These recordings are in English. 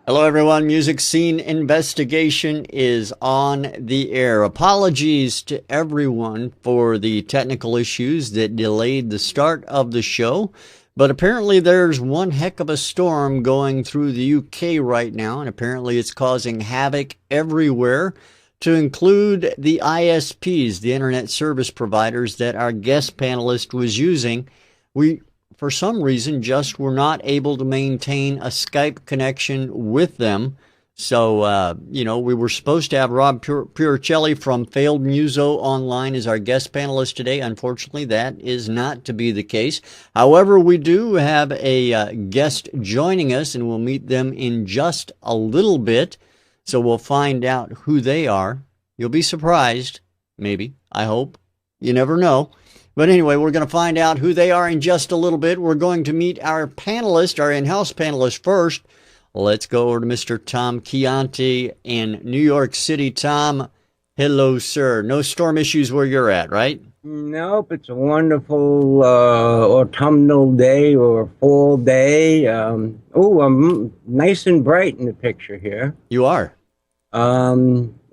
Hello, everyone. Music Scene Investigation is on the air. Apologies to everyone for the technical issues that delayed the start of the show. But apparently there's one heck of a storm going through the UK right now, and apparently it's causing havoc everywhere, to include the ISPs, the internet service providers that our guest panelist was using. We, for some reason, just were not able to maintain a Skype connection with them. So, we were supposed to have Rob Puricelli from Failed Muso online as our guest panelist today. Unfortunately, that is not to be the case. However, we do have a guest joining us, and we'll meet them in just a little bit. So we'll find out who they are. You'll be surprised, maybe, I hope. You never know. But anyway, we're going to find out who they are in just a little bit. We're going to meet our panelist, our in-house panelist first. Let's go over to Mr. Tom Chianti in New York City. Tom, hello, sir. No storm issues where you're at, right? Nope, it's a wonderful autumnal day or fall day. I'm nice and bright in the picture here. You are.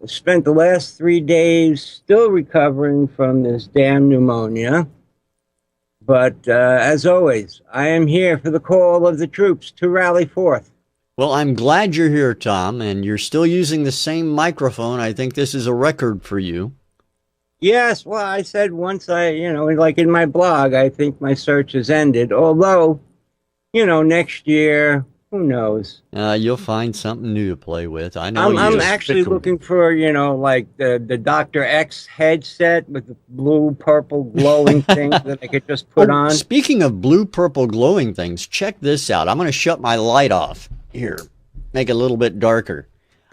Spent the last 3 days still recovering from this damn pneumonia. But as always, I am here for the call of the troops to rally forth. Well, I'm glad you're here, Tom, and you're still using the same microphone. I think this is a record for you. Yes, well, I said once like in my blog, I think my search has ended. Although, next year, who knows? You'll find something new to play with. I know. I'm actually looking for, like the Dr. X headset with the blue, purple glowing thing that I could just put on. Speaking of blue, purple glowing things, check this out. I'm going to shut my light off here, make it a little bit darker.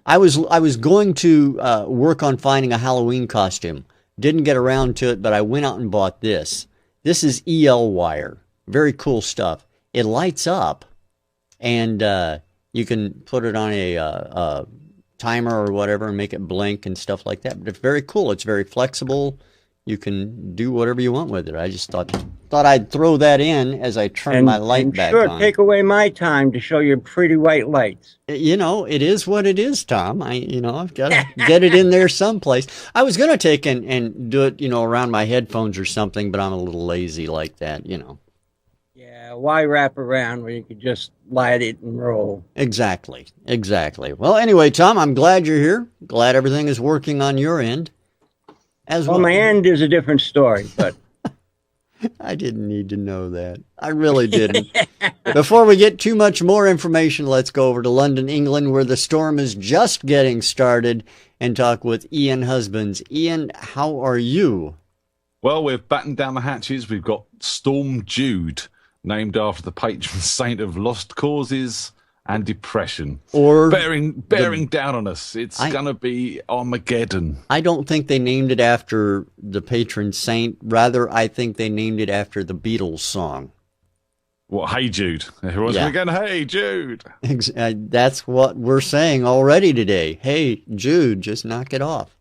I was going to work on finding a Halloween costume. Didn't get around to it, but I went out and bought this. This is EL wire. Very cool stuff. It lights up, and you can put it on a timer or whatever and make it blink and stuff like that. But it's very cool. It's very flexible. You can do whatever you want with it. I just thought I'd throw that in as I turn my light back on. Take away my time to show your pretty white lights. It is what it is, Tom. I've got to get it in there someplace. I was going to take and do it, around my headphones or something, but I'm a little lazy like that, Yeah, why wrap around when you could just light it and roll? Exactly. Well, anyway, Tom, I'm glad you're here. Glad everything is working on your end. Well, my end is a different story, but I didn't need to know that. I really didn't. Before we get too much more information, let's go over to London, England, where the storm is just getting started, and talk with Ian Husbands. Ian, how are you? Well, we've battened down the hatches. We've got Storm Jude, named after the patron saint of lost causes and depression, or bearing down on us. It's gonna be Armageddon. I don't think they named it after the patron saint. Rather, I think they named it after the Beatles song. What? Hey Jude. Everyone's going, hey Jude. That's what we're saying already today. Hey Jude, just knock it off.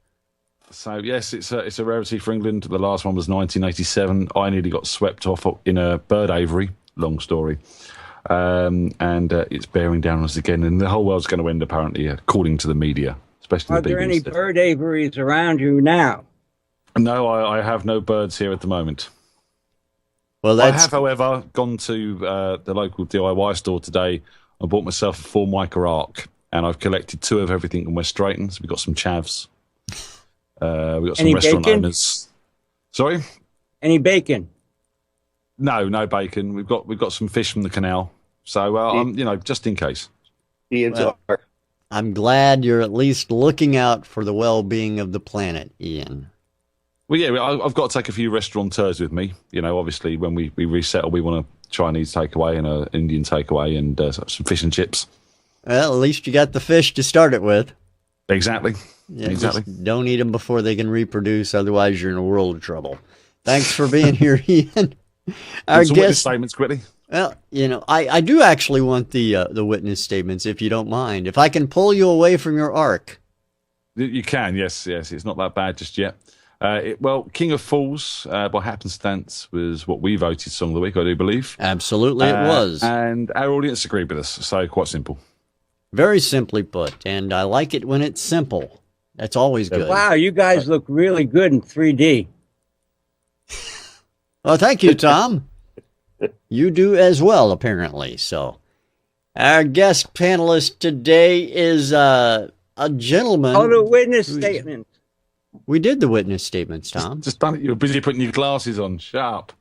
So yes, it's a rarity for England. The last one was 1987. I nearly got swept off in a bird aviary. Long story. And it's bearing down on us again, and the whole world's going to end, apparently, according to the media, especially the BBC. Are there any bird aviaries around you now? No, I have no birds here at the moment. Well, I have, however, gone to the local DIY store today and bought myself a 4-mica arc, and I've collected 2 of everything in West Drayton. So we've got some chavs. We've got some any restaurant bacon? Owners. Sorry? Any bacon? No bacon. We've got some fish from the canal. So, just in case. I'm glad you're at least looking out for the well-being of the planet, Ian. Well, yeah, I've got to take a few restaurateurs with me. Obviously, when we resettle, we want a Chinese takeaway and an Indian takeaway and some fish and chips. Well, at least you got the fish to start it with. Exactly. Yeah, exactly. Don't eat them before they can reproduce, otherwise you're in a world of trouble. Thanks for being here, Ian. Our guest witness statements quickly. Well, I do actually want the witness statements, if you don't mind. If I can pull you away from your arc. You can, yes. It's not that bad just yet. King of Fools by happenstance was what we voted Song of the Week, I do believe. Absolutely, it was. And our audience agreed with us, so quite simple. Very simply put, and I like it when it's simple. That's always good. Wow, you guys look really good in 3D. Well, thank you, Tom. You do as well, apparently. So, our guest panelist today is a gentleman. Oh, the witness statement. We did the witness statements, Tom. Just done it. You were busy putting your glasses on. Sharp.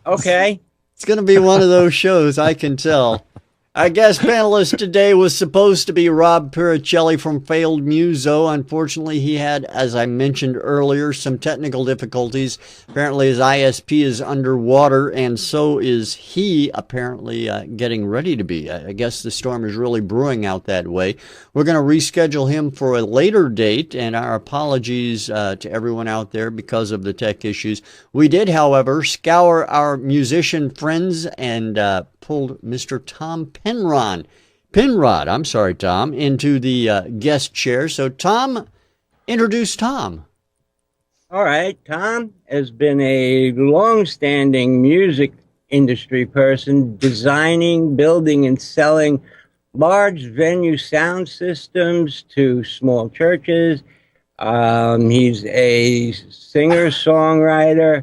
Okay. It's going to be one of those shows, I can tell. Our guest panelist today was supposed to be Rob Piricelli from Failed Muso. Unfortunately, he had, as I mentioned earlier, some technical difficulties. Apparently, his ISP is underwater, and so is he apparently getting ready to be. I guess the storm is really brewing out that way. We're going to reschedule him for a later date, and our apologies to everyone out there because of the tech issues. We did, however, scour our musician friends and pulled Mr. Tom Penrod, into the guest chair. So, Tom, introduce Tom. All right. Tom has been a long-standing music industry person, designing, building, and selling large venue sound systems to small churches. He's a singer-songwriter.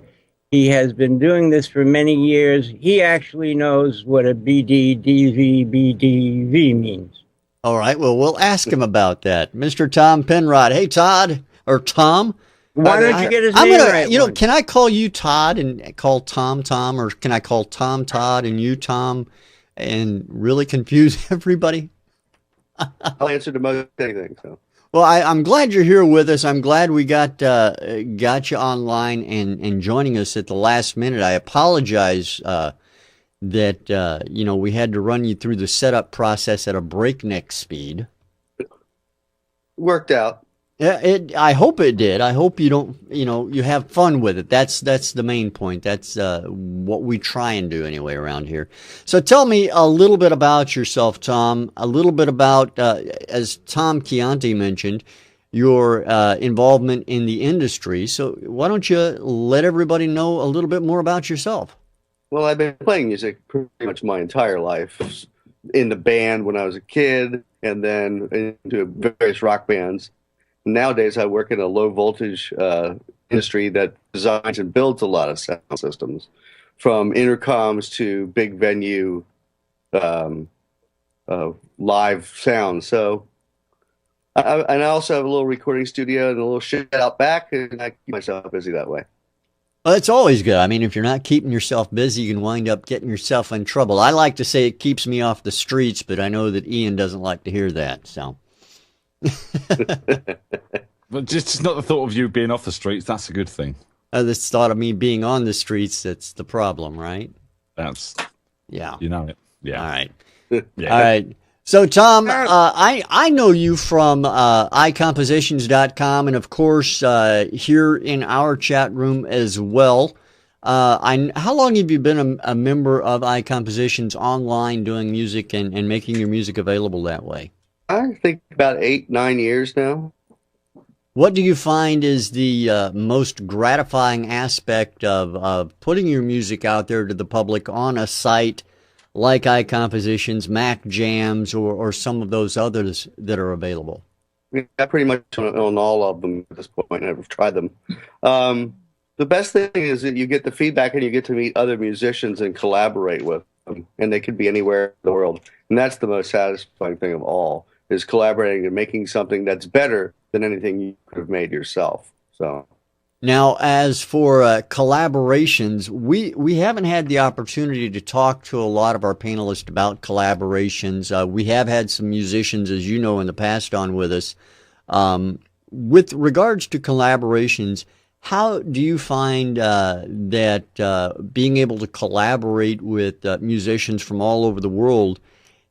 He has been doing this for many years. He actually knows what a BDDVBDV means. All right. Well, we'll ask him about that. Mr. Tom Penrod. Hey, Todd, or Tom. Why don't you get his name right? Can I call you Todd and call Tom Tom, or can I call Tom Todd and you Tom and really confuse everybody? I'll answer to most anything, so. Well, I'm glad you're here with us. I'm glad we got you online and joining us at the last minute. I apologize that we had to run you through the setup process at a breakneck speed. Worked out. Yeah, I hope it did. I hope you don't, you have fun with it. That's the main point. That's what we try and do anyway around here. So tell me a little bit about yourself, Tom. A little bit about, as Tom Chianti mentioned, your involvement in the industry. So why don't you let everybody know a little bit more about yourself? Well, I've been playing music pretty much my entire life. In the band when I was a kid, and then into various rock bands. Nowadays, I work in a low voltage industry that designs and builds a lot of sound systems, from intercoms to big venue live sound. So, and I also have a little recording studio and a little shed out back, and I keep myself busy that way. Well, it's always good. I mean, if you're not keeping yourself busy, you can wind up getting yourself in trouble. I like to say it keeps me off the streets, but I know that Ian doesn't like to hear that, so. But just not the thought of you being off the streets. That's a good thing. This thought of me being on the streets, that's the problem, right? Yeah. You know it. Yeah. All right. Yeah. All right. So, Tom, I know you from iCompositions.com, and of course here in our chat room as well. How long have you been a member of iCompositions online, doing music and making your music available that way? I think about 8-9 years now. What do you find is the most gratifying aspect of putting your music out there to the public on a site like iCompositions, Mac Jams, or some of those others that are available? I pretty much on all of them at this point. I've tried them. The best thing is that you get the feedback and you get to meet other musicians and collaborate with them. And they could be anywhere in the world. And that's the most satisfying thing of all, is collaborating and making something that's better than anything you could have made yourself. So now, as for collaborations, we haven't had the opportunity to talk to a lot of our panelists about collaborations. We have had some musicians, as you know, in the past on with us. With regards to collaborations, how do you find that being able to collaborate with musicians from all over the world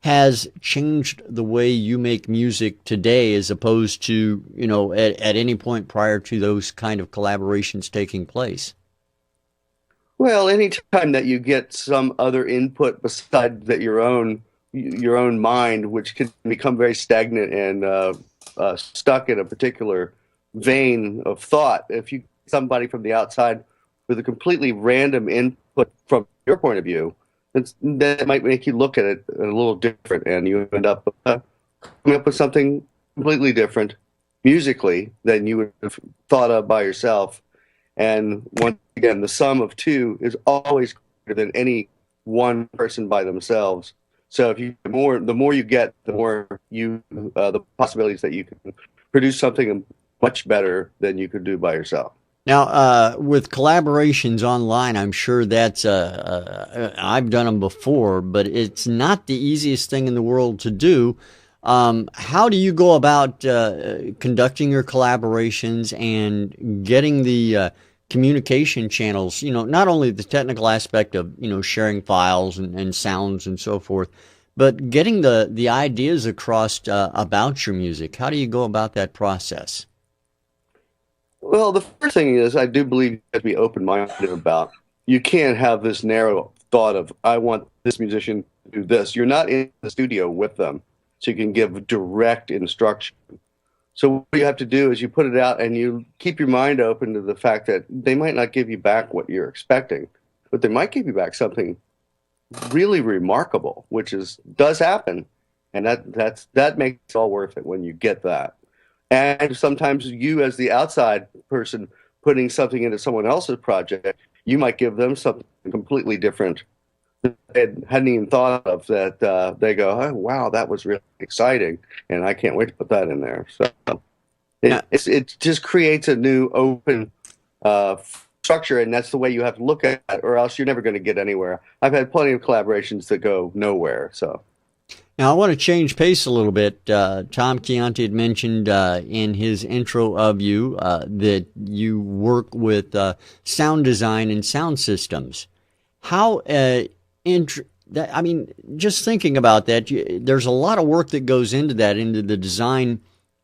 has changed the way you make music today, as opposed to, at any point prior to those kind of collaborations taking place? Well, anytime that you get some other input besides that your own mind, which can become very stagnant and stuck in a particular vein of thought, if you get somebody from the outside with a completely random input from your point of view, that might make you look at it a little different, and you end up coming up with something completely different musically than you would have thought of by yourself. And once again, the sum of two is always greater than any one person by themselves. So if you the more you get, the more the possibilities that you can produce something much better than you could do by yourself. Now, with collaborations online, I'm sure that's I've done them before, but it's not the easiest thing in the world to do. How do you go about conducting your collaborations and getting the communication channels? Not only the technical aspect of sharing files and sounds and so forth, but getting the ideas across about your music. How do you go about that process? Well, the first thing is I do believe you have to be open-minded about. You can't have this narrow thought of, I want this musician to do this. You're not in the studio with them, so you can give direct instruction. So what you have to do is you put it out and you keep your mind open to the fact that they might not give you back what you're expecting, but they might give you back something really remarkable, which does happen. And that makes it all worth it when you get that. And sometimes you, as the outside person putting something into someone else's project, you might give them something completely different that they hadn't even thought of, that they go, oh, wow, that was really exciting, and I can't wait to put that in there. So it just creates a new open structure, and that's the way you have to look at it, or else you're never going to get anywhere. I've had plenty of collaborations that go nowhere. So. Now, I want to change pace a little bit. Tom Chianti had mentioned in his intro of you that you work with sound design and sound systems. How, just thinking about that, there's a lot of work that goes into the design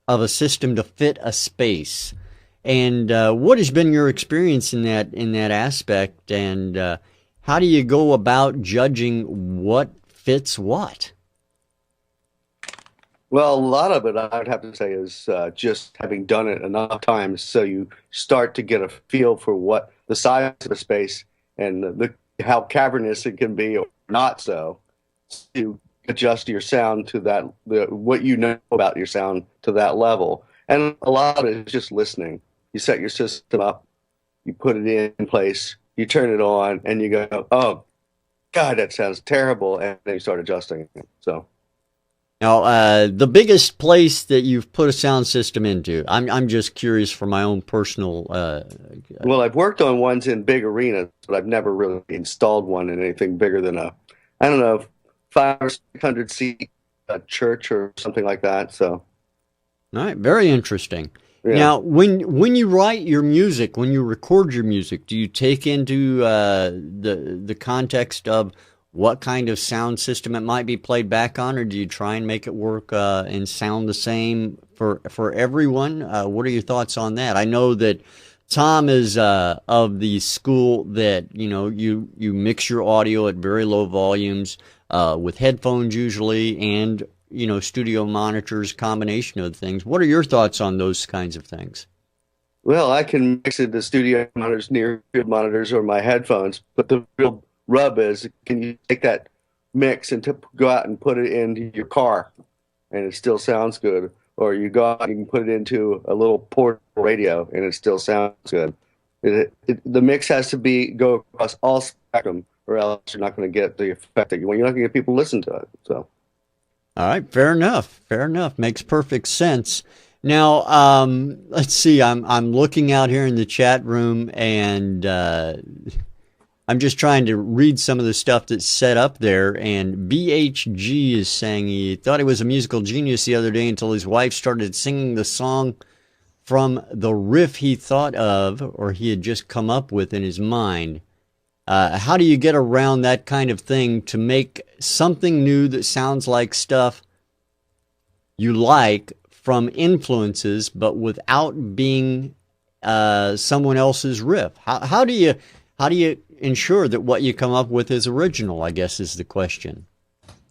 of a system to fit a space. And what has been your experience in that aspect? And how do you go about judging what fits what? Well, a lot of it, I would have to say, is just having done it enough times, so you start to get a feel for what the size of the space and how cavernous it can be or not, so to adjust your sound to that, what you know about your sound to that level. And a lot of it is just listening. You set your system up, you put it in place, you turn it on, and you go, oh, God, that sounds terrible, and then you start adjusting it. So. Now, the biggest place that you've put a sound system into, I'm just curious for my own personal. Well, I've worked on ones in big arenas, but I've never really installed one in anything bigger than a 500 or 600 seat church or something like that. So, all right, very interesting. Yeah. Now, when you write your music, when you record your music, do you take into the context of what kind of sound system it might be played back on, or do you try and make it work and sound the same for everyone? What are your thoughts on that? I know that Tom is of the school that you mix your audio at very low volumes with headphones usually, and studio monitors, combination of things. What are your thoughts on those kinds of things? Well, I can mix it to studio monitors, near field monitors, or my headphones, but the real rub is, can you take that mix and go out and put it into your car and it still sounds good, or you go out and you can put it into a little portable radio and it still sounds good. The mix has to go across all spectrum, or else you're not going to get the effect that you're not going to get people to listen to it. So, all right, fair enough, makes perfect sense. Now, let's see, I'm looking out here in the chat room, and I'm just trying to read some of the stuff that's set up there, and BHG is saying he thought he was a musical genius the other day until his wife started singing the song from the riff he thought of, or he had just come up with in his mind. How do you get around that kind of thing to make something new that sounds like stuff you like from influences, but without being someone else's riff? How do you ensure that what you come up with is original, I guess, is the question.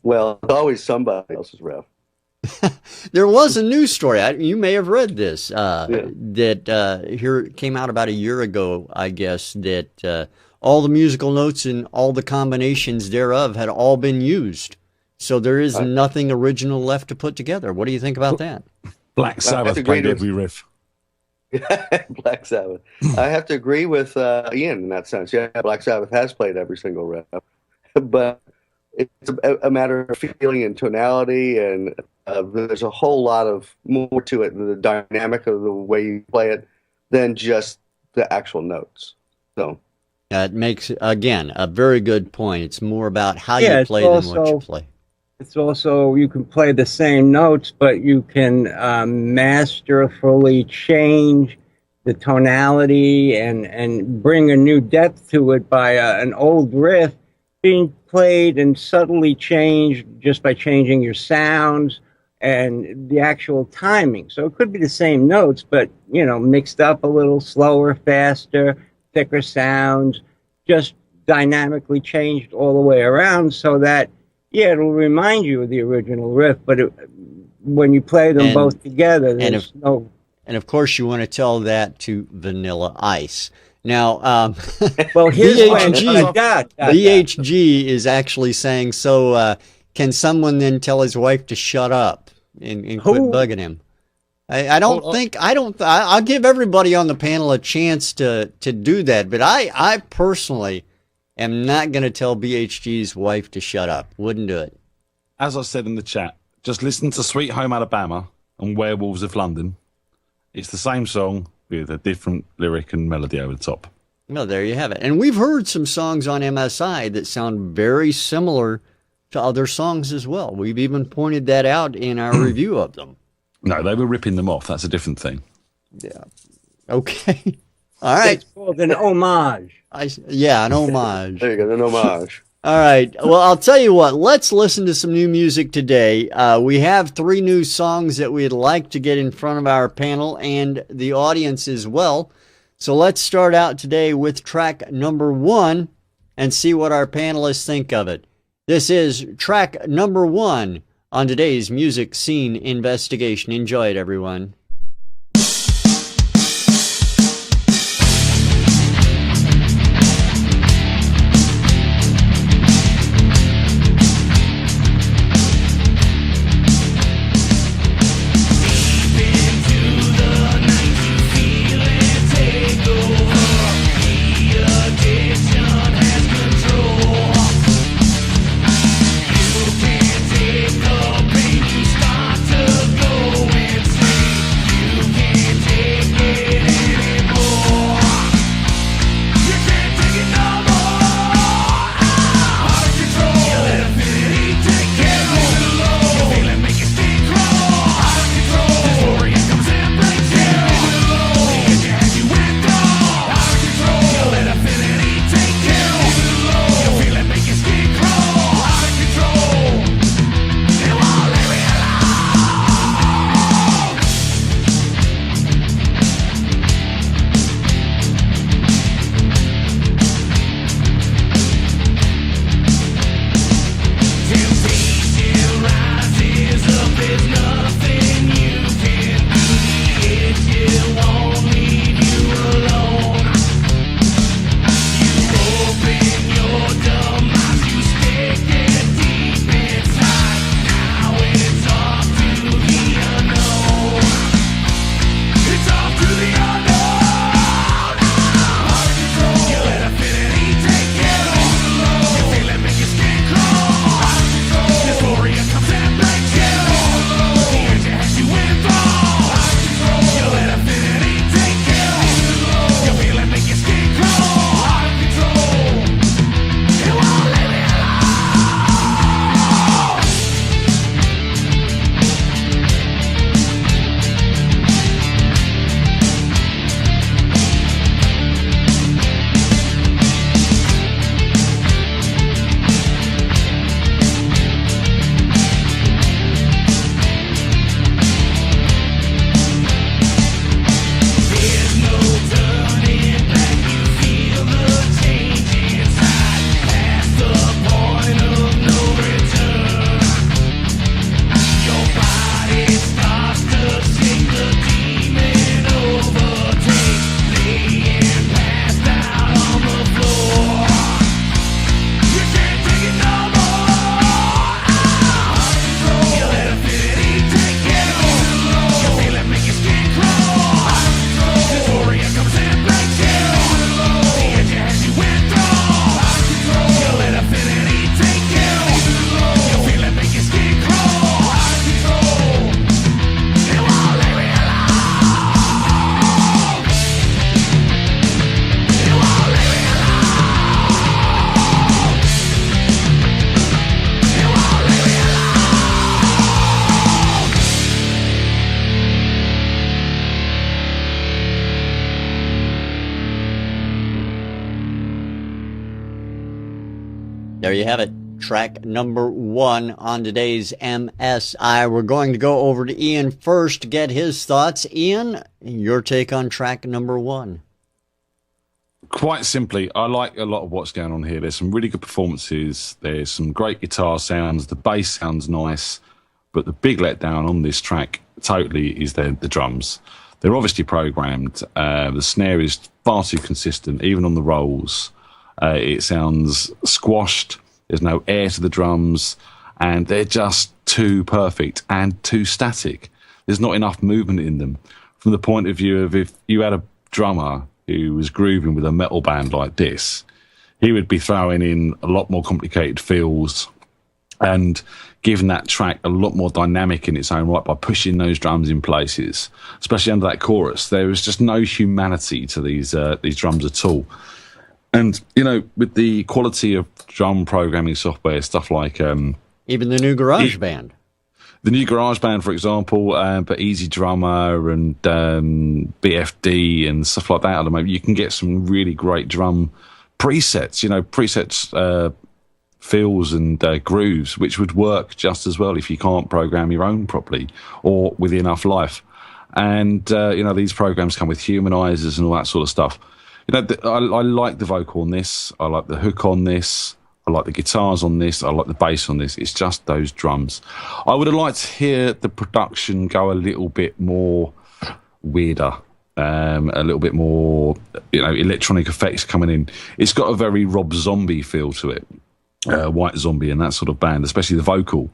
Well, it's always somebody else's riff. There was a news story. You may have read this. That here came out about a year ago, I guess, that all the musical notes and all the combinations thereof had all been used. So there is nothing original left to put together. What do you think about that? Black Sabbath played every riff. Black Sabbath. I have to agree with Ian in that sense. Yeah, Black Sabbath has played every single riff, but it's a matter of feeling and tonality, and there's a whole lot of more to it, the dynamic of the way you play it, than just the actual notes. So it makes, again, a very good point. It's more about how you play than what you play. It's also, you can play the same notes, but you can masterfully change the tonality and bring a new depth to it by an old riff being played and subtly changed just by changing your sounds and the actual timing. So it could be the same notes, but, you know, mixed up a little, slower, faster, thicker sounds, just dynamically changed all the way around so that, yeah, it'll remind you of the original riff, but when you play them both together, there's no... And, of course, you want to tell that to Vanilla Ice. Now, well, here's BHG is actually saying, so can someone then tell his wife to shut up and quit bugging him? I'll give everybody on the panel a chance to do that, but I personally am not going to tell BHG's wife to shut up. Wouldn't do it. As I said in the chat, just listen to Sweet Home Alabama and Werewolves of London. It's the same song with a different lyric and melody over the top. Well, there you have it. And we've heard some songs on MSI that sound very similar to other songs as well. We've even pointed that out in our review of them. No, they were ripping them off. That's a different thing. Yeah. Okay. All right. It's called an homage. An homage. There you go, an homage. All right. Well, I'll tell you what. Let's listen to some new music today. We have 3 new songs that we'd like to get in front of our panel and the audience as well. So let's start out today with track number 1 and see what our panelists think of it. This is track number 1 on today's Music Scene Investigation. Enjoy it, everyone. There you have it. Track number 1 on today's MSI. We're going to go over to Ian first to get his thoughts. Ian, your take on track number 1. Quite simply, I like a lot of what's going on here. There's some really good performances. There's some great guitar sounds. The bass sounds nice. But the big letdown on this track totally is the drums. They're obviously programmed. The snare is far too consistent, even on the rolls. It sounds squashed. There's no air to the drums. And they're just too perfect and too static. There's not enough movement in them. From the point of view of if you had a drummer who was grooving with a metal band like this, he would be throwing in a lot more complicated fills and giving that track a lot more dynamic in its own right by pushing those drums in places, especially under that chorus. There was just no humanity to these drums at all. And, you know, with the quality of drum programming software, stuff like... even the new GarageBand. The new GarageBand, for example, but Easy Drummer and BFD and stuff like that at the moment, you can get some really great drum presets, fills and grooves, which would work just as well if you can't program your own properly or with enough life. And, these programs come with humanizers and all that sort of stuff. I like the vocal on this. I like the hook on this. I like the guitars on this. I like the bass on this. It's just those drums. I would have liked to hear the production go a little bit more weirder, a little bit more, electronic effects coming in. It's got a very Rob Zombie feel to it, White Zombie and that sort of band, especially the vocal.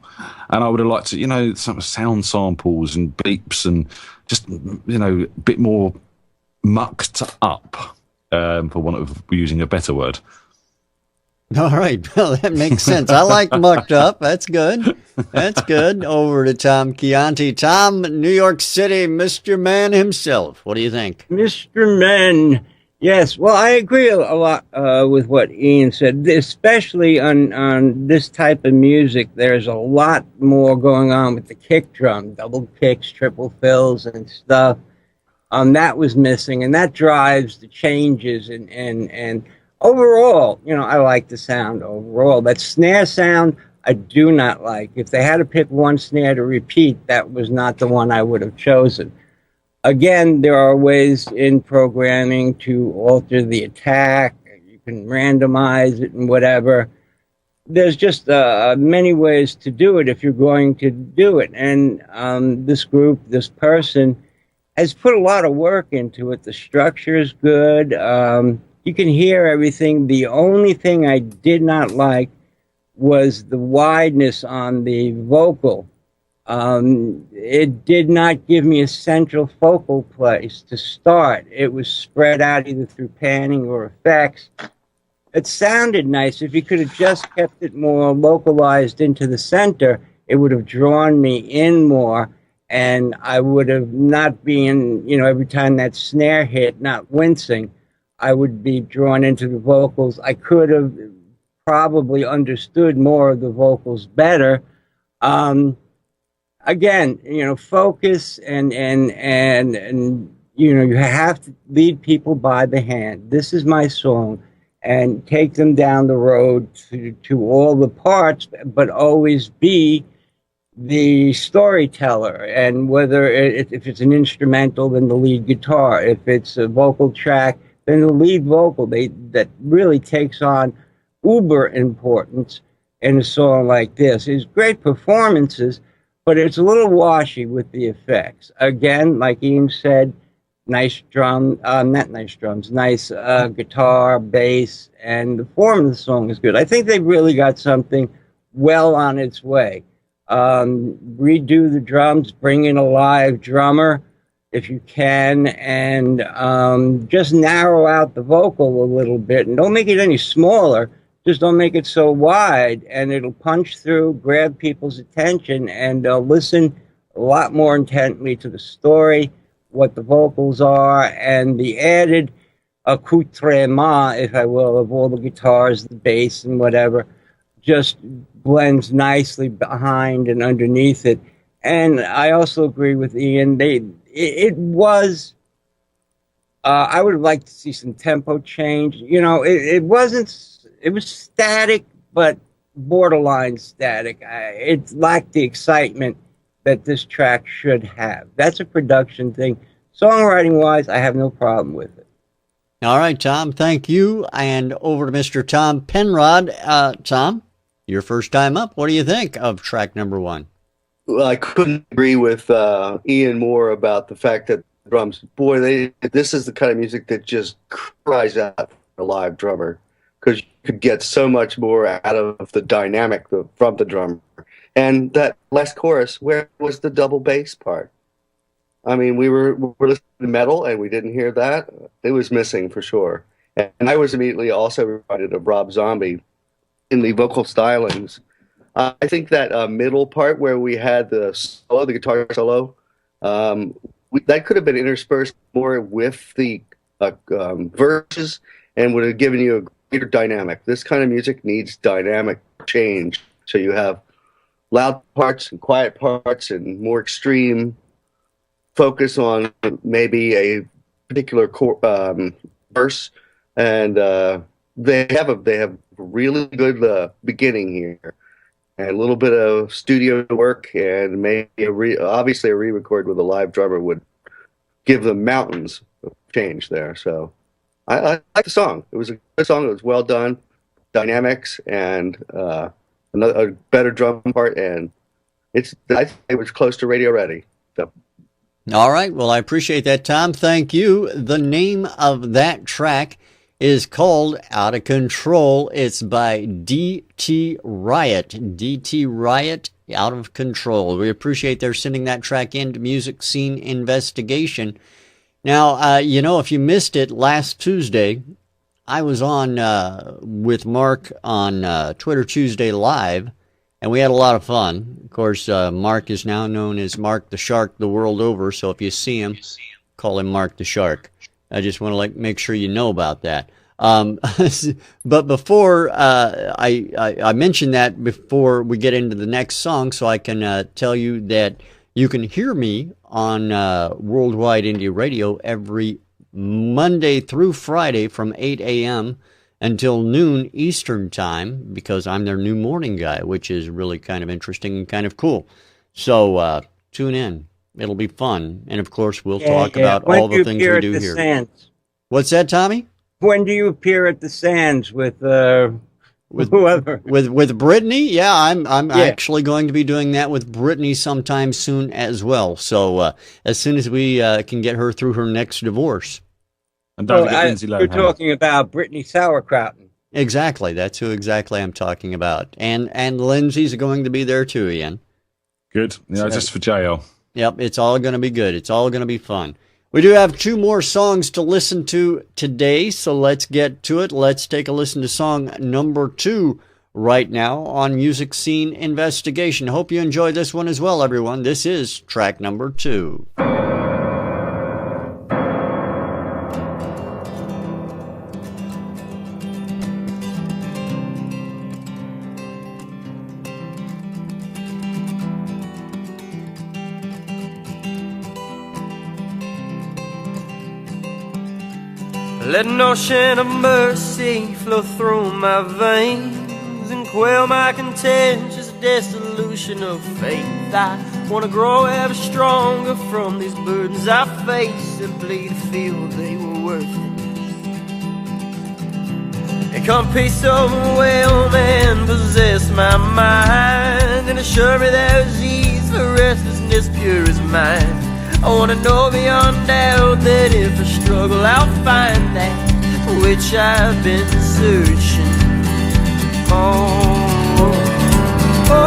And I would have liked to, some sound samples and beeps and just, a bit more mucked up, for want of using a better word. All right. Well, that makes sense. I like mucked up. That's good. That's good. Over to Tom Chianti. Tom, New York City, Mr. Man himself. What do you think? Mr. Man. Yes. Well, I agree a lot with what Ian said, especially on this type of music. There's a lot more going on with the kick drum, double kicks, triple fills and stuff. That was missing, and that drives the changes and overall, I like the sound overall. That snare sound, I do not like. If they had to pick one snare to repeat, that was not the one I would have chosen. Again, there are ways in programming to alter the attack. You can randomize it and whatever. There's just many ways to do it if you're going to do it. And this group, this person, has put a lot of work into it. The structure is good. You can hear everything. The only thing I did not like was the wideness on the vocal. It did not give me a central focal place to start. It was spread out either through panning or effects. It sounded nice. If you could have just kept it more localized into the center, it would have drawn me in more, and I would have not been, every time that snare hit, not wincing. I would be drawn into the vocals. I could have probably understood more of the vocals better. Again, focus and you have to lead people by the hand. This is my song, and take them down the road to all the parts, but always be the storyteller. And whether if it's an instrumental, then the lead guitar. If it's a vocal track, then the lead vocal. That really takes on uber importance in a song like this. It's great performances, but it's a little washy with the effects. Again, like Ian said, nice guitar, bass, and the form of the song is good. I think they really got something well on its way. Redo the drums, bring in a live drummer if you can, and just narrow out the vocal a little bit, and don't make it any smaller. Just don't make it so wide, and it'll punch through, grab people's attention, and they'll listen a lot more intently to the story, what the vocals are, and the added accoutrement, if I will, of all the guitars, the bass, and whatever, just blends nicely behind and underneath it. And I also agree with Ian. It was, I would have liked to see some tempo change. It wasn't. It was static, but borderline static. It lacked the excitement that this track should have. That's a production thing. Songwriting-wise, I have no problem with it. All right, Tom, thank you. And over to Mr. Tom Penrod. Tom, your first time up. What do you think of track number 1? Well, I couldn't agree with Ian more about the fact that drums, boy, this is the kind of music that just cries out for a live drummer, because you could get so much more out of the dynamic from the drummer. And that last chorus, where was the double bass part? I mean, we were listening to metal and we didn't hear that. It was missing for sure. And I was immediately also reminded of Rob Zombie in the vocal stylings. I think that middle part where we had the solo, the guitar solo, that could have been interspersed more with the verses and would have given you a greater dynamic. This kind of music needs dynamic change. So you have loud parts and quiet parts and more extreme focus on maybe a particular verse. And they have really good beginning here. And a little bit of studio work, and maybe obviously a re-record with a live drummer would give them mountains of change there. So I like the song. It was a good song. It was well done, dynamics, and a better drum part. And I think it was close to radio ready. So. All right. Well, I appreciate that, Tom. Thank you. The name of that track is called Out of Control. It's by DE-T-RIOT. DE-T-RIOT, Out of Control. We appreciate their sending that track into Music Scene Investigation. Now, if you missed it last Tuesday, I was on with Mark on Twitter Tuesday Live, and we had a lot of fun. Of course, Mark is now known as Mark the Shark the world over, so if you see him, call him Mark the Shark. I just want to make sure you know about that. But before I mentioned that before we get into the next song, so I can tell you that you can hear me on Worldwide Indie Radio every Monday through Friday from 8 a.m. until noon Eastern time, because I'm their new morning guy, which is really kind of interesting and kind of cool. So tune in. It'll be fun. And, of course, we'll talk about all the things we do here. Sands? What's that, Tommy? When do you appear at the Sands with whoever? With Brittany? Yeah, I'm actually going to be doing that with Brittany sometime soon as well. So as soon as we can get her through her next divorce. And don't forget Lindsay Lohan. You're talking about Brittany Sauerkraut. Exactly. That's who exactly I'm talking about. And Lindsay's going to be there too, Ian. Good. Yeah, just for JL. Yep, it's all going to be good. It's all going to be fun. We do have 2 more songs to listen to today, so let's get to it. Let's take a listen to song number 2 right now on Music Scene Investigation. Hope you enjoy this one as well, everyone. This is track number 2. Let an ocean of mercy flow through my veins and quell my contentious dissolution of faith. I want to grow ever stronger from these burdens I face, simply to feel they were worth it. And come peace overwhelm and possess my mind, and assure me there's ease for restlessness pure as mine. I want to know beyond doubt that if I struggle I'll find that which I've been searching for. Oh,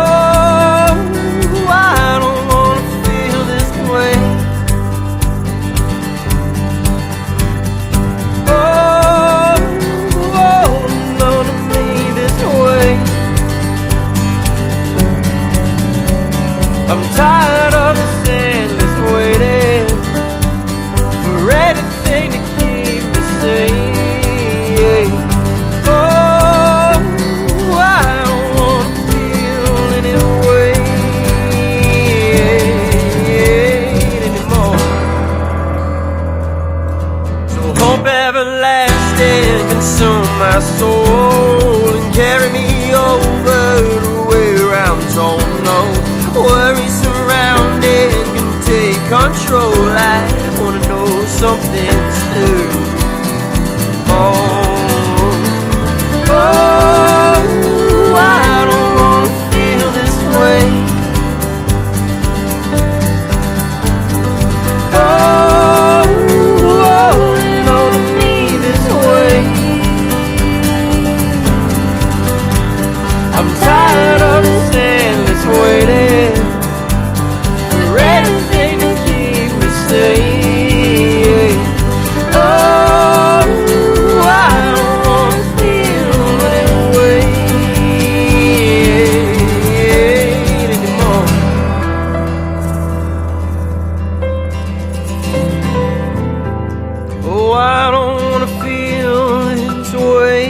I don't want to feel this way. Oh, no to me this way. I'm tired of this endless waiting for anything to keep me safe. Oh, I don't want to feel any way anymore. So hope everlasting consume my soul and carry me over control. I wanna know something's true. Oh, I don't wanna feel this way. I'm tired of this endless waiting for anything to keep me safe. Oh, I don't wanna feel any way anymore. Oh, I don't wanna feel this way.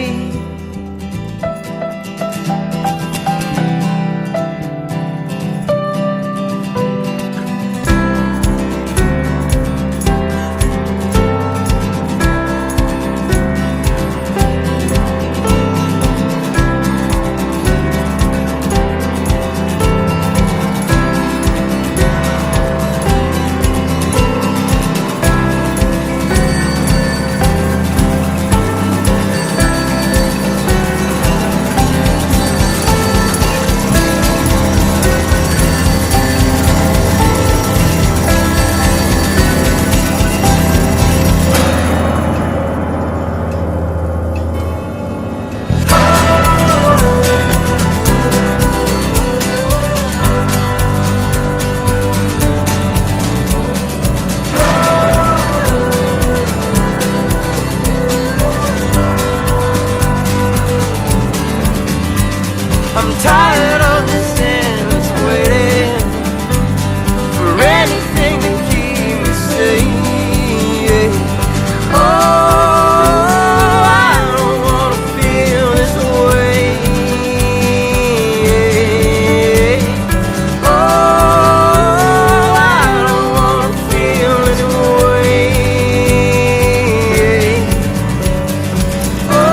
I'm tired of this endless waiting for anything to keep me safe. Oh, I don't wanna feel this way. Oh, I don't wanna feel this way. Oh,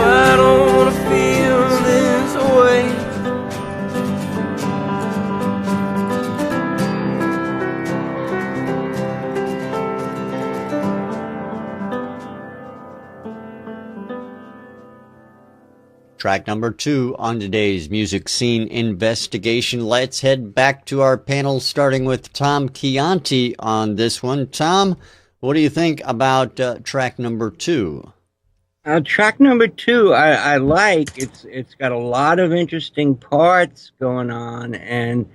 I don't wanna feel this way. Track number 2 on today's music scene investigation. Let's head back to our panel, starting with Tom Chianti on this one. Tom, what do you think about track number 2? Track number 2, I like. It's got a lot of interesting parts going on, and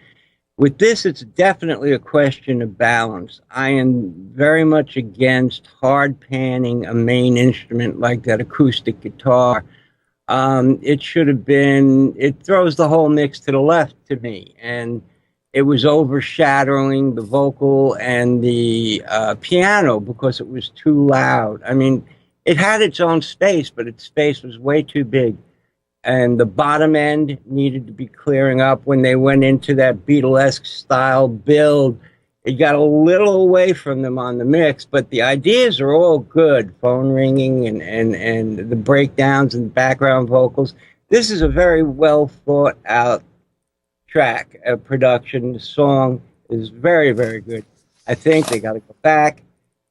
with this, it's definitely a question of balance. I am very much against hard panning a main instrument like that acoustic guitar. It should have been, it throws the whole mix to the left to me, and it was overshadowing the vocal and the piano because it was too loud. I mean, it had its own space, but its space was way too big. And the bottom end needed to be clearing up when they went into that Beatlesque style build. It got a little away from them on the mix, but the ideas are all good. Phone ringing and the breakdowns and background vocals. This is a very well thought out track, production. The song is very, very good. I think they got to go back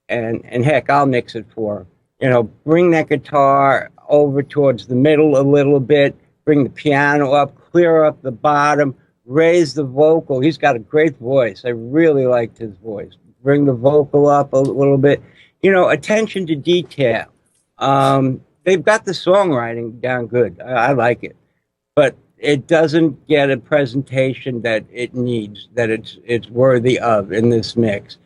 and heck, I'll mix it for them. You know, bring that guitar over towards the middle a little bit, bring the piano up, clear up the bottom, raise the vocal. He's got a great voice. I really liked his voice. Bring the vocal up a little bit. You know, attention to detail. They've got the songwriting down good. I like it. But it doesn't get a presentation that it needs, that it's worthy of in this mix.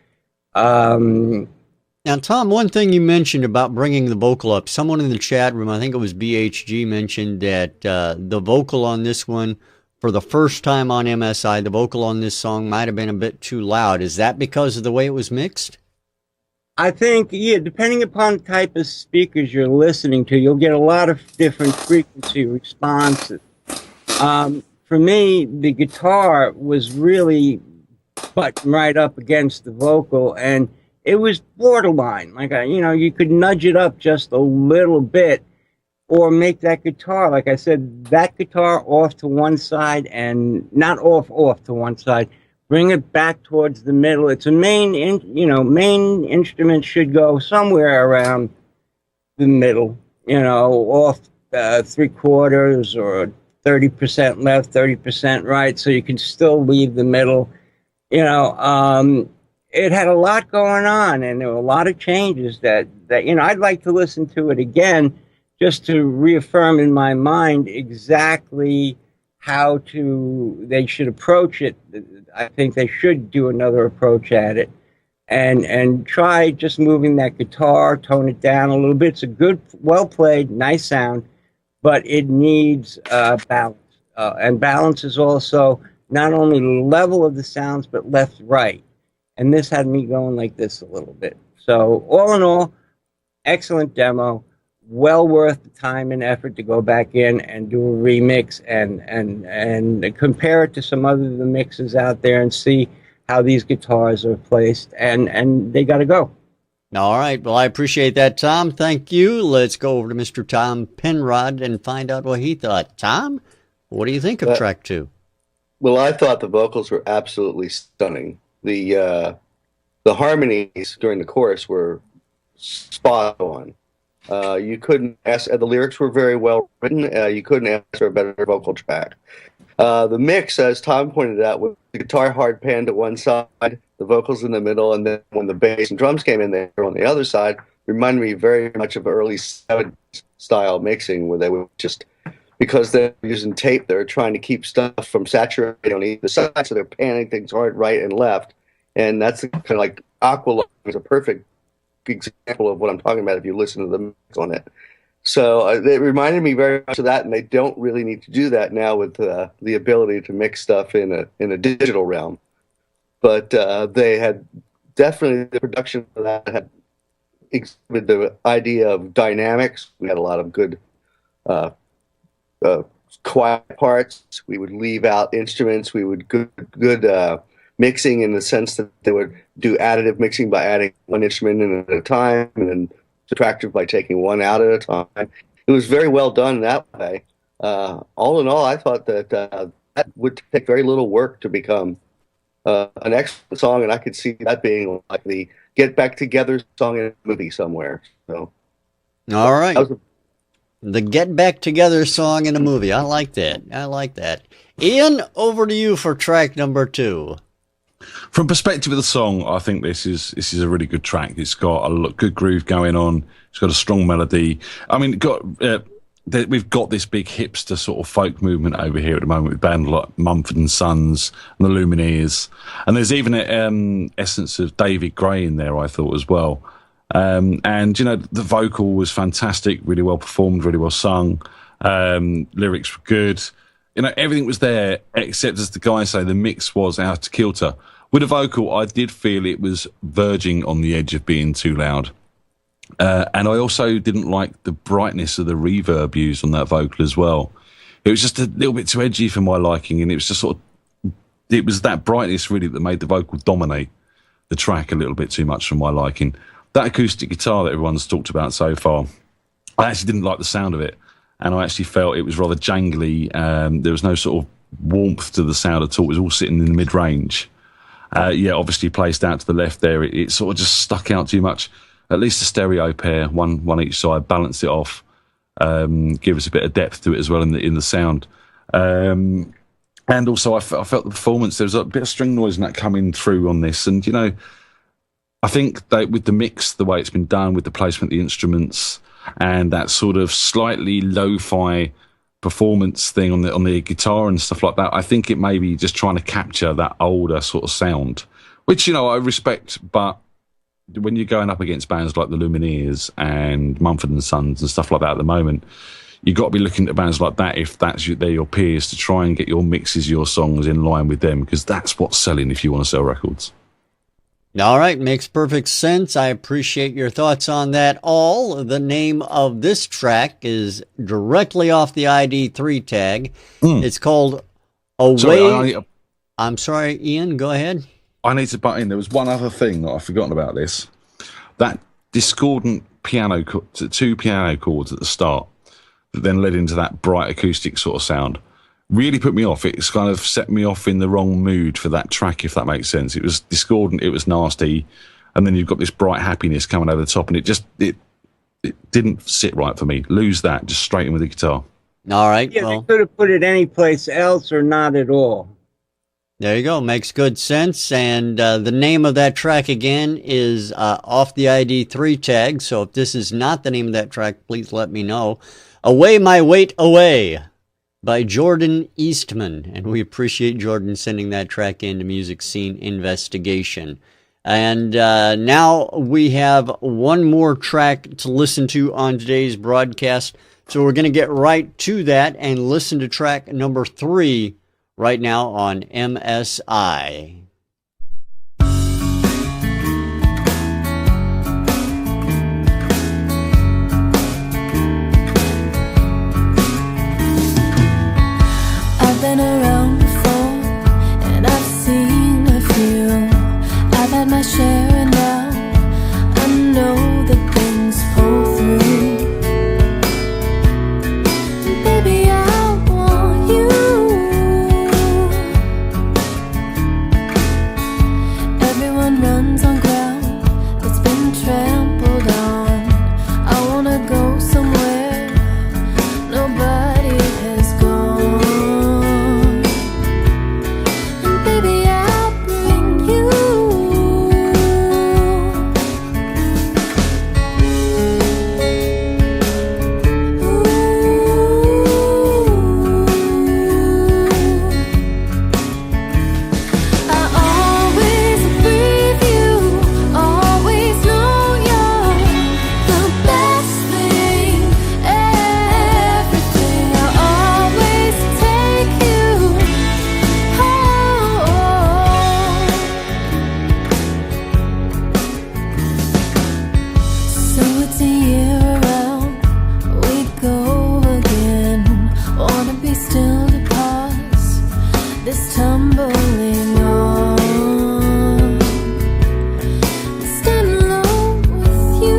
Now, Tom, one thing you mentioned about bringing the vocal up, someone in the chat room, I think it was BHG, mentioned that the vocal on this one, for the first time on MSI, the vocal on this song might have been a bit too loud. Is that because of the way it was mixed? I think, yeah, depending upon the type of speakers you're listening to, you'll get a lot of different frequency responses. For me, the guitar was really buttoned right up against the vocal, and it was borderline. Like, you know, you could nudge it up just a little bit or make that guitar, like I said, that guitar off to one side and not off to one side. bring it back towards the middle. It's a main instrument should go somewhere around the middle, off 3/4 or 30% left, 30% right, so you can still leave the middle. It had a lot going on, and there were a lot of changes that I'd like to listen to it again just to reaffirm in my mind exactly how they should approach it. I think they should do another approach at it and try just moving that guitar, tone it down a little bit. It's a good, well-played, nice sound, but it needs balance. And balance is also not only the level of the sounds, but left-right. And this had me going like this a little bit. So all in all, excellent demo. Well worth the time and effort to go back in and do a remix and compare it to some other of the mixes out there and see how these guitars are placed. And they got to go. All right. Well, I appreciate that, Tom. Thank you. Let's go over to Mr. Tom Penrod and find out what he thought. Tom, what do you think of track 2? Well, I thought the vocals were absolutely stunning. The harmonies during the chorus were spot on. You couldn't ask. The lyrics were very well written. You couldn't ask for a better vocal track. The mix, as Tom pointed out, with the guitar hard pan to one side, the vocals in the middle, and then when the bass and drums came in there on the other side, reminded me very much of early 70s style mixing, where they would just, because they're using tape, they're trying to keep stuff from saturating on either side, so they're panning things hard right and left. And that's kind of like Aqualung is a perfect example of what I'm talking about if you listen to the mix on it. So it reminded me very much of that, and they don't really need to do that now with the ability to mix stuff in a digital realm. But they had definitely, the production of that had exhibited the idea of dynamics. We had a lot of good quiet parts. We would leave out instruments. We would good mixing in the sense that they would do additive mixing by adding one instrument in at a time, and then subtractive by taking one out at a time. It was very well done that way. All in all, I thought that that would take very little work to become an excellent song, and I could see that being like the Get Back Together song in a movie somewhere. So, all right. The Get Back Together song in a movie. I like that. I like that. Ian, over to you for track number 2. From perspective of the song, I think this is a really good track. It's got a good groove going on. It's got a strong melody. I mean, we've got this big hipster sort of folk movement over here at the moment with bands like Mumford & Sons and the Lumineers. And there's even an essence of David Gray in there, I thought, as well. And, the vocal was fantastic, really well performed, really well sung. Lyrics were good. Everything was there, except, as the guys say, the mix was out of kilter. With the vocal, I did feel it was verging on the edge of being too loud. And I also didn't like the brightness of the reverb used on that vocal as well. It was just a little bit too edgy for my liking, and it was just it was that brightness really that made the vocal dominate the track a little bit too much for my liking. That acoustic guitar that everyone's talked about so far, I actually didn't like the sound of it. And I actually felt it was rather jangly. There was no sort of warmth to the sound at all. It was all sitting in the mid-range. Obviously placed out to the left there, it sort of just stuck out too much. At least a stereo pair, one each side, balance it off, give us a bit of depth to it as well in the sound. And also, I felt the performance. There was a bit of string noise and that coming through on this. And I think that with the mix, the way it's been done, with the placement of the instruments, and that sort of slightly lo-fi performance thing on the guitar and stuff like that, I think it may be just trying to capture that older sort of sound, which I respect. But when you're going up against bands like the Lumineers and Mumford & Sons and stuff like that at the moment, you've got to be looking at bands like that, if they're your peers, to try and get your mixes, your songs in line with them, because that's what's selling if you want to sell records. All right, makes perfect sense. I appreciate your thoughts on that. The name of this track is directly off the ID3 tag. It's called Aweigh. I'm sorry, Ian, go ahead. I need to butt in. There was one other thing that I've forgotten about this. That discordant piano, 2 piano chords at the start that then led into that bright acoustic sort of sound. really put me off. It's kind of set me off in the wrong mood for that track, if that makes sense. It was discordant, it was nasty, and then you've got this bright happiness coming over the top, and it didn't sit right for me. Lose that, just straight in with the guitar. All right. Yeah, well, they could have put it anyplace else or not at all. there you go. Makes good sense. And the name of that track again is off the ID3 tag. So if this is not the name of that track, please let me know. Away My Weight Away by Jordan Eastman. And we appreciate Jordan sending that track into Music Scene Investigation. And now we have one more track to listen to on today's broadcast. So we're going to get right to that and listen to track number 3 right now on MSI. I've been around before and I've seen a few. I've had my share and now I know that things pull through. Baby, I want you. Everyone runs on ground that's been trampled on. I wanna go somewhere nobody has gone. And baby, I'll bring you. I always breathe you, always know you're the best thing, everything. I always take you home. So it's a year around, we go again. Wanna be still to pause this tumbling on. Stand alone with you.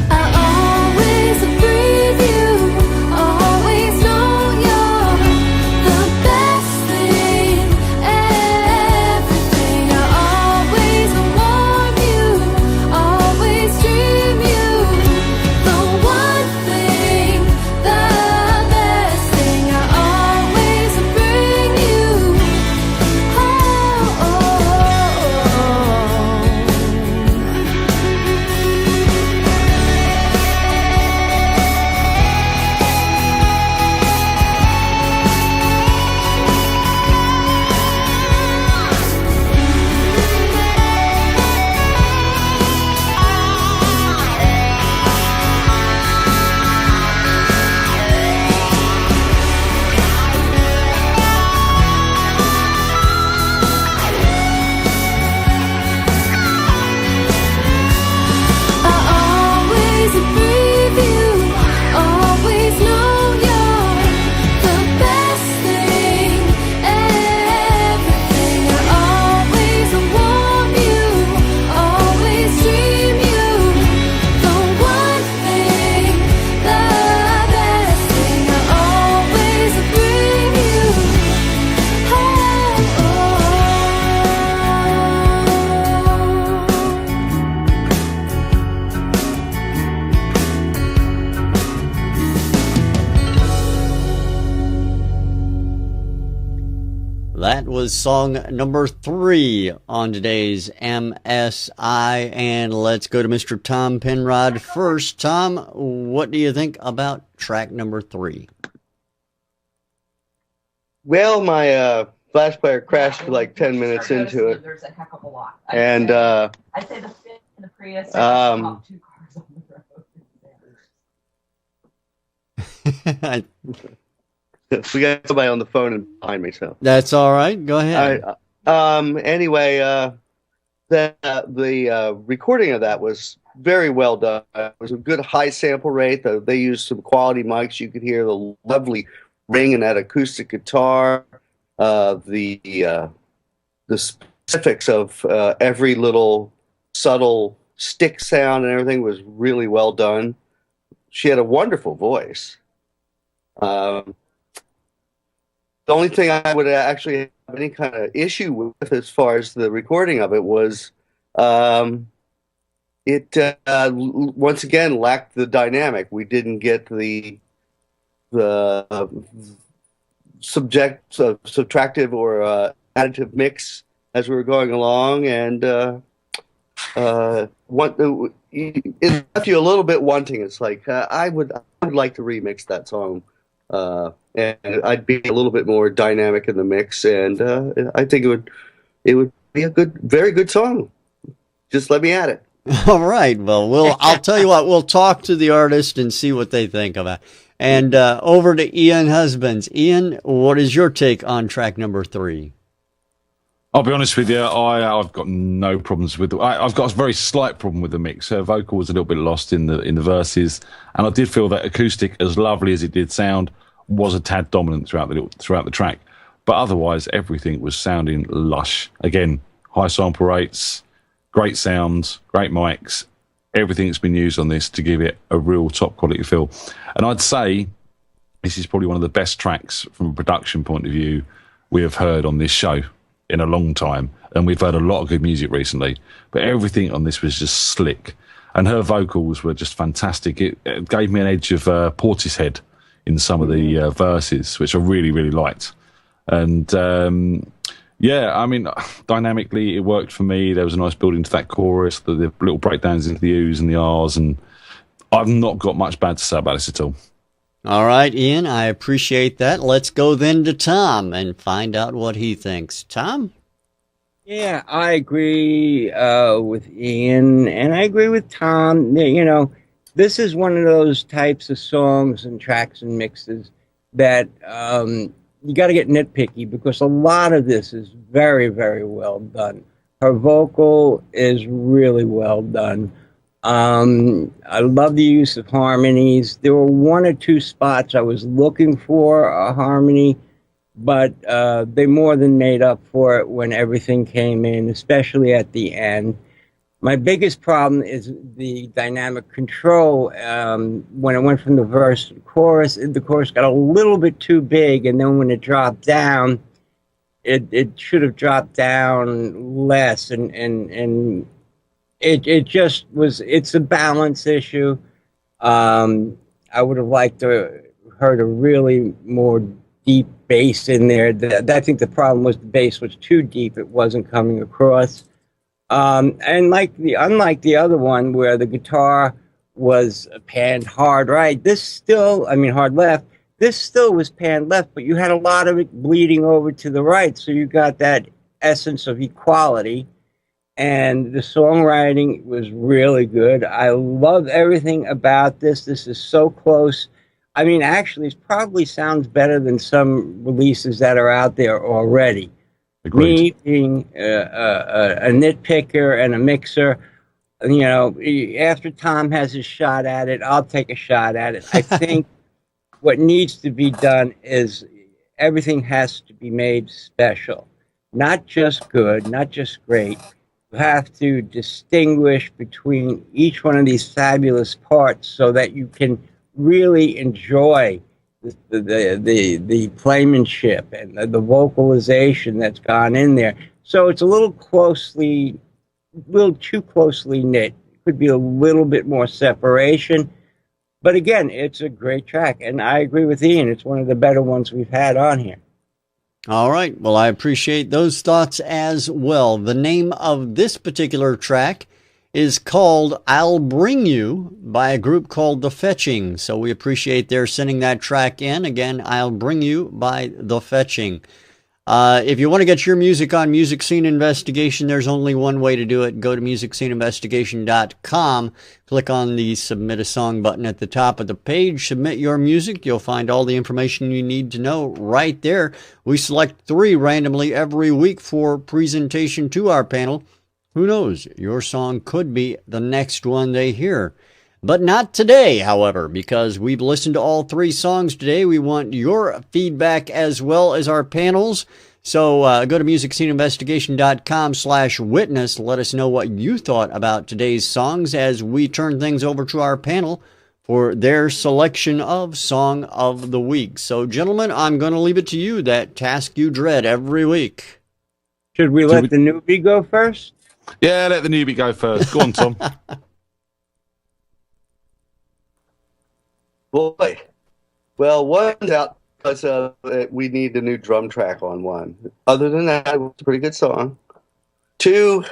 I always breathe you, always know you're the best thing, everything. I always warm you, always dream you, the one thing, the best thing. I always bring you home. I always breathe you, always know you're the best thing, everything. I always warm you, always dream you, the one thing, the best thing. I always bring you home. That was song number 3 on today's MSI. And let's go to Mr. Tom Penrod first. Tom, what do you think about track number 3? Well, my Flash player crashed for like 10 minutes into it. There's a heck of a lot. And I'd say the Fit and the Prius are the top 2 cars on the road. we got somebody on the phone and behind me, so. That's all right. Go ahead. Anyway, the recording of that was very well done. It was a good high sample rate. They used some quality mics. You could hear the lovely ring in that acoustic guitar. the specifics of every little subtle stick sound and everything was really well done. She had a wonderful voice. The only thing I would actually have any kind of issue with as far as the recording of it was it once again lacked the dynamic. We didn't get the subtractive or additive mix as we were going along, and it left you a little bit wanting. It's like I would like to remix that song, and I'd be a little bit more dynamic in the mix, and I think it would be a very good song. Just let me at it. All right. Well, I'll tell you what. We'll talk to the artist and see what they think of it. And over to Ian Husbands. Ian, what is your take on track number 3? I'll be honest with you, I've got no problems with I've got a very slight problem with the mix. Her vocal was a little bit lost in the verses, and I did feel that acoustic, as lovely as it did sound, was a tad dominant throughout the track. But otherwise, everything was sounding lush. Again, high sample rates, great sounds, great mics. Everything's been used on this to give it a real top quality feel. And I'd say this is probably one of the best tracks from a production point of view we have heard on this show in a long time. And we've heard a lot of good music recently, but everything on this was just slick. And her vocals were just fantastic. It gave me an edge of Portishead in some of the verses, which I really, really liked. And yeah, I mean, dynamically, it worked for me. There was a nice build into that chorus, the little breakdowns into the U's and the R's, and I've not got much bad to say about this at all. All right, Ian, I appreciate that. Let's go then to Tom and find out what he thinks. Tom? Yeah, I agree with Ian, and I agree with Tom. You know, this is one of those types of songs and tracks and mixes that you got to get nitpicky, because a lot of this is very, very well done. Her vocal is really well done. I love the use of harmonies. There were 1 or 2 spots I was looking for a harmony, but they more than made up for it when everything came in, especially at the end. My biggest problem is the dynamic control. When it went from the verse to the chorus got a little bit too big, and then when it dropped down, it should have dropped down less, and it just was. It's a balance issue. I would have liked to heard a really more deep bass in there. I think the problem was the bass was too deep; it wasn't coming across. And unlike the other one where the guitar was panned hard right, hard left, this still was panned left, but you had a lot of it bleeding over to the right, so you got that essence of equality, and the songwriting was really good. I love everything about this. This is so close. I mean, actually, it probably sounds better than some releases that are out there already. Agreed. Me being a nitpicker and a mixer, you know, after Tom has his shot at it, I'll take a shot at it. I think what needs to be done is everything has to be made special. Not just good, not just great. You have to distinguish between each one of these fabulous parts so that you can really enjoy the playmanship and the vocalization that's gone in there. So it's a little too closely knit. Could be a little bit more separation. But again, it's a great track. And I agree with Ian. It's one of the better ones we've had on here. All right. Well, I appreciate those thoughts as well. The name of this particular track is called I'll Bring You by a group called The Fetching. So we appreciate their sending that track in. Again, I'll Bring You by The Fetching. If you want to get your music on Music Scene Investigation, there's only one way to do it. Go to MusicSceneInvestigation.com. Click on the Submit a Song button at the top of the page. Submit your music. You'll find all the information you need to know right there. We select 3 randomly every week for presentation to our panel. Who knows? Your song could be the next one they hear. But not today, however, because we've listened to all 3 songs today. We want your feedback as well as our panels. So go to musicsceneinvestigation.com/witness. Let us know what you thought about today's songs as we turn things over to our panel for their selection of Song of the Week. So, gentlemen, I'm going to leave it to you, that task you dread every week. Should we let the newbie go first? Yeah, let the newbie go first. Go on, Tom. Boy. Well, one's out because we need a new drum track on one. Other than that, it was a pretty good song. 2,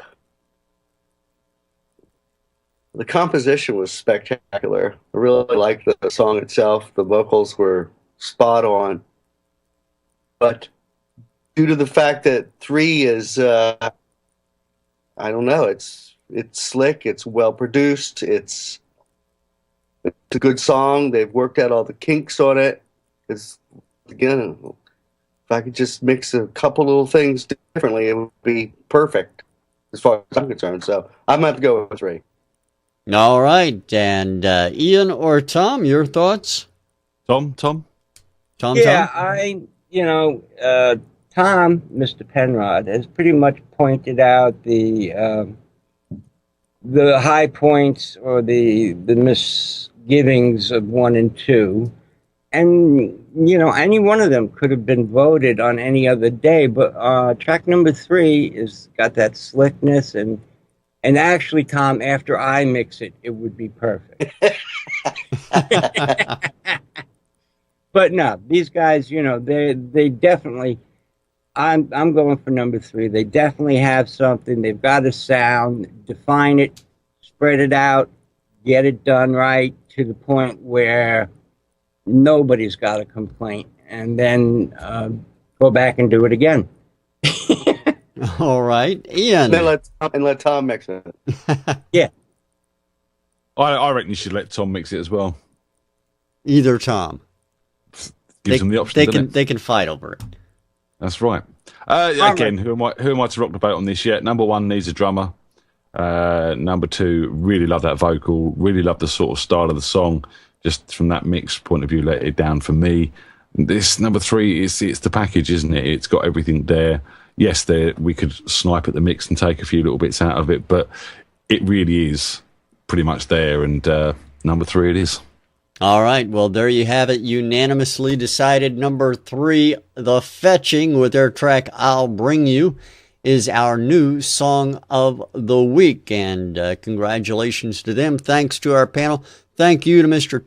the composition was spectacular. I really liked the song itself. The vocals were spot on. But due to the fact that 3 is, I don't know, it's slick, it's well produced, it's a good song. They've worked out all the kinks on it. It's, again, if I could just mix a couple little things differently, it would be perfect as far as I'm concerned. So I'm going to have to go with 3. All right. And Ian or Tom, your thoughts? Tom? Yeah, Tom, Mr. Penrod, has pretty much pointed out the high points or the misgivings of 1 and 2. And, any one of them could have been voted on any other day. But track number 3 is got that slickness. And actually, Tom, after I mix it, it would be perfect. But no, these guys, they definitely, I'm going for number 3. They definitely have something. They've got a sound, define it, spread it out, get it done right to the point where nobody's got a complaint, and then go back and do it again. All right, Ian. Let Tom mix it. Yeah. I reckon you should let Tom mix it as well. Either Tom. Gives them the option. They can fight over it. That's right. Again, who am I to rock the boat on this yet? Number 1 needs a drummer. Number 2, really love that vocal. Really love the sort of style of the song. Just from that mix point of view, let it down for me. This number 3 it's the package, isn't it? It's got everything there. Yes, we could snipe at the mix and take a few little bits out of it, but it really is pretty much there. And number 3 it is. All right. Well, there you have it. Unanimously decided number 3, The Fetching, with their track I'll Bring You, is our new Song of the Week. And congratulations to them. Thanks to our panel. Thank you to Mr.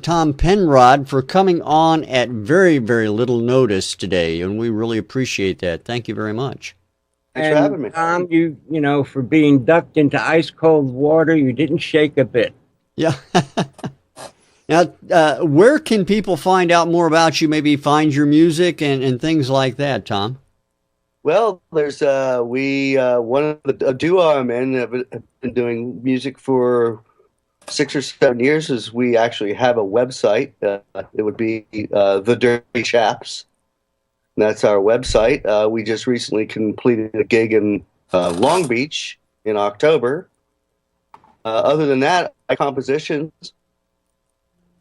Tom Penrod for coming on at very, very little notice today, and we really appreciate that. Thank you very much. Thanks for having me. Tom, you for being ducked into ice cold water, you didn't shake a bit. Yeah. Now, where can people find out more about you, maybe find your music and things like that, Tom? Well, there's one of the duo I'm in have been doing music for 6 or 7 years. Is we actually have a website. It would be The Dirty Chaps. And that's our website. We just recently completed a gig in Long Beach in October. Other than that, my compositions.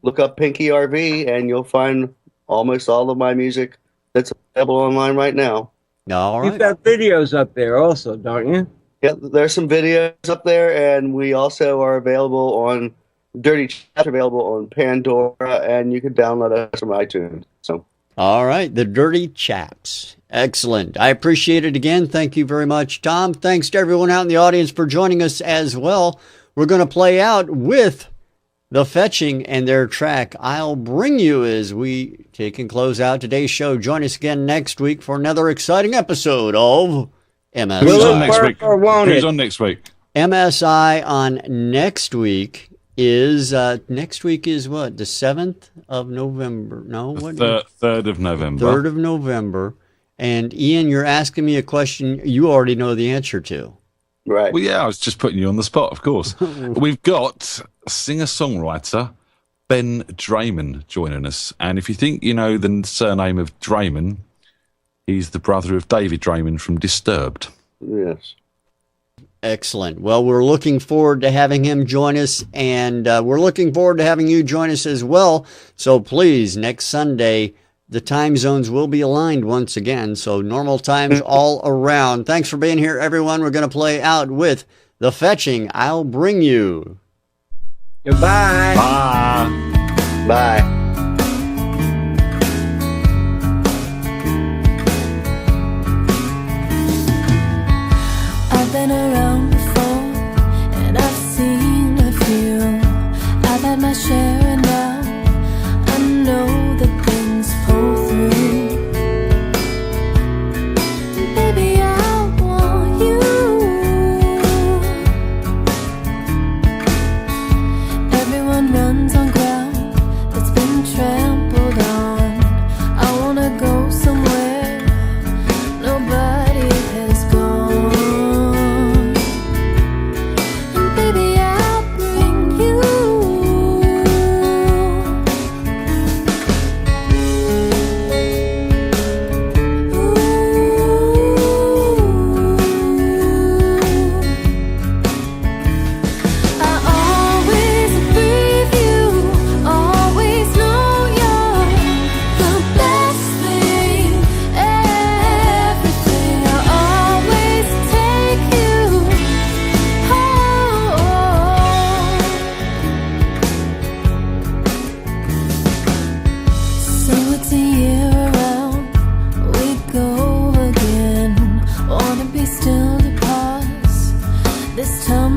Look up Pinky RV, and you'll find almost all of my music that's available online right now. All right. You've got videos up there also, don't you? Yeah, there's some videos up there, and we also are available on Dirty Chaps, available on Pandora, and you can download us from iTunes. So, all right, the Dirty Chaps. Excellent. I appreciate it again. Thank you very much, Tom. Thanks to everyone out in the audience for joining us as well. We're going to play out with The Fetching and their track I'll Bring You as we take and close out today's show. Join us again next week for another exciting episode of MSI. Who's on next week? Who's on next week? MSI on next week is what? The 7th of November? No, what? 3rd of November. 3rd of November. And Ian, you're asking me a question you already know the answer to. Right. Well, yeah, I was just putting you on the spot, of course. We've got singer-songwriter Ben Drayman joining us. And if you think you know the surname of Drayman, he's the brother of David Drayman from Disturbed. Yes. Excellent. Well, we're looking forward to having him join us, and we're looking forward to having you join us as well. So please, next Sunday, the time zones will be aligned once again, so normal times all around. Thanks for being here, everyone. We're going to play out with The Fetching, I'll Bring You. Goodbye. Bye. Bye. I've been around before, and I've seen a few. I've had my share, and now I know that things pull through. Baby, I want you. Everyone runs on ground that's been trampled on. I wanna go somewhere nobody has gone. And baby, I'll bring you. I always breathe you, always know you're the best thing, everything. I always take you home. So it's a year around, we go again. Wanna be still to pause. This time